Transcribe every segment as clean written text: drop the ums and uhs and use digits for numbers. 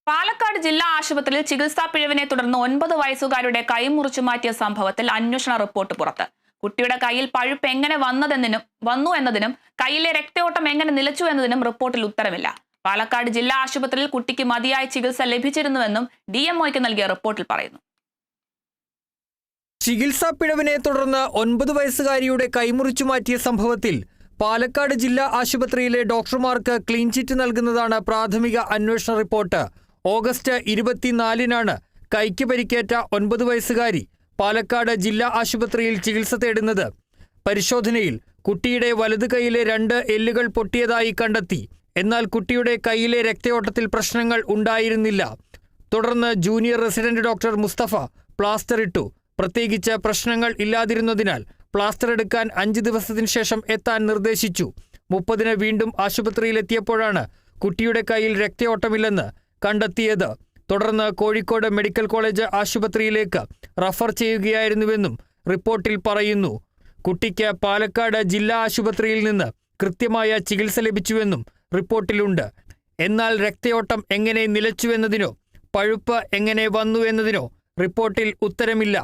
പാലക്കാട് ജില്ലാ ആശുപത്രിയിൽ ചികിത്സാ പിഴവിനെ തുടർന്ന് 9 വയസ്സുകാരുടെ കൈ മുറിച്ചു മാറ്റിയ സംഭവത്തിൽ അന്വേഷണ റിപ്പോർട്ട് പുറത്ത്. കുട്ടിയുടെ കയ്യിൽ പഴുപ്പ് എങ്ങനെ വന്നു എന്നതിനും കയ്യിലെ രക്തയോട്ടം എങ്ങനെ നിലച്ചു എന്നതിനും റിപ്പോർട്ടിൽ ഉത്തരവില്ല. പാലക്കാട് ജില്ലാ ആശുപത്രിയിൽ കുട്ടിക്ക് മതിയായ ചികിത്സ ലഭിച്ചിരുന്നുവെന്നും DMOയ്ക്ക് നൽകിയ റിപ്പോർട്ടിൽ പറയുന്നു. ചികിത്സാ പിഴവിനെ തുടർന്ന് 9 വയസ്സുകാരിയുടെ കൈമുറിച്ചു മാറ്റിയ സംഭവത്തിൽ പാലക്കാട് ജില്ലാ ആശുപത്രിയിലെ ഡോക്ടർമാർക്ക് ക്ലീൻ ചിറ്റ് നൽകുന്നതാണ് പ്രാഥമിക അന്വേഷണ റിപ്പോർട്ട്. ഓഗസ്റ്റ് 24-നാണ് കൈക്ക് പരിക്കേറ്റ 9 വയസ്സുകാരി പാലക്കാട് ജില്ലാ ആശുപത്രിയിൽ ചികിത്സ തേടുന്നത്. പരിശോധനയിൽ കുട്ടിയുടെ വലത് കൈയിലെ 2 എല്ലുകൾ പൊട്ടിയതായി കണ്ടെത്തി. എന്നാൽ കുട്ടിയുടെ കൈയിലെ രക്തയോട്ടത്തിൽ പ്രശ്നങ്ങൾ ഉണ്ടായിരുന്നില്ല. തുടർന്ന് junior resident doctor Mustafa plaster ഇട്ടു. പ്രത്യേകിച്ച് പ്രശ്നങ്ങൾ ഇല്ലാതിരുന്നതിനാൽ പ്ലാസ്റ്റർ എടുക്കാൻ 5 ദിവസത്തിന് ശേഷം എത്താൻ നിർദ്ദേശിച്ചു. 30-ന് വീണ്ടും ആശുപത്രിയിലെത്തിയപ്പോഴാണ് കുട്ടിയുടെ കയ്യിൽ രക്തയോട്ടമില്ലെന്ന് കണ്ടെത്തിയത്. തുടർന്ന് കോഴിക്കോട് മെഡിക്കൽ കോളേജ് ആശുപത്രിയിലേക്ക് റഫർ ചെയ്യുകയായിരുന്നുവെന്നും റിപ്പോർട്ടിൽ പറയുന്നു. കുട്ടിക്ക് പാലക്കാട് ജില്ലാ ആശുപത്രിയിൽ നിന്ന് കൃത്യമായ ചികിത്സ ലഭിച്ചുവെന്നും റിപ്പോർട്ടിലുണ്ട്. എന്നാൽ രക്തയോട്ടം എങ്ങനെ നിലച്ചുവെന്നതിനോ പഴുപ്പ് എങ്ങനെ വന്നു എന്നതിനോ റിപ്പോർട്ടിൽ ഉത്തരമില്ല.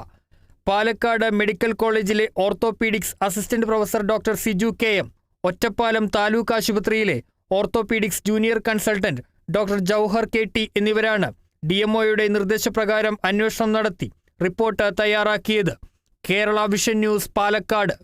പാലക്കാട് മെഡിക്കൽ കോളേജിലെ orthopaedics assistant professor doctor Siju KM, Ottapalam taluk ആശുപത്രിയിലെ orthopaedics junior consultant doctor Jauhar KT എന്നിവരാണ് DMOയുടെ നിർദ്ദേശപ്രകാരം അന്വേഷണം നടത്തി റിപ്പോർട്ട് തയ്യാറാക്കിയത്. Kerala vision news, Palakkad.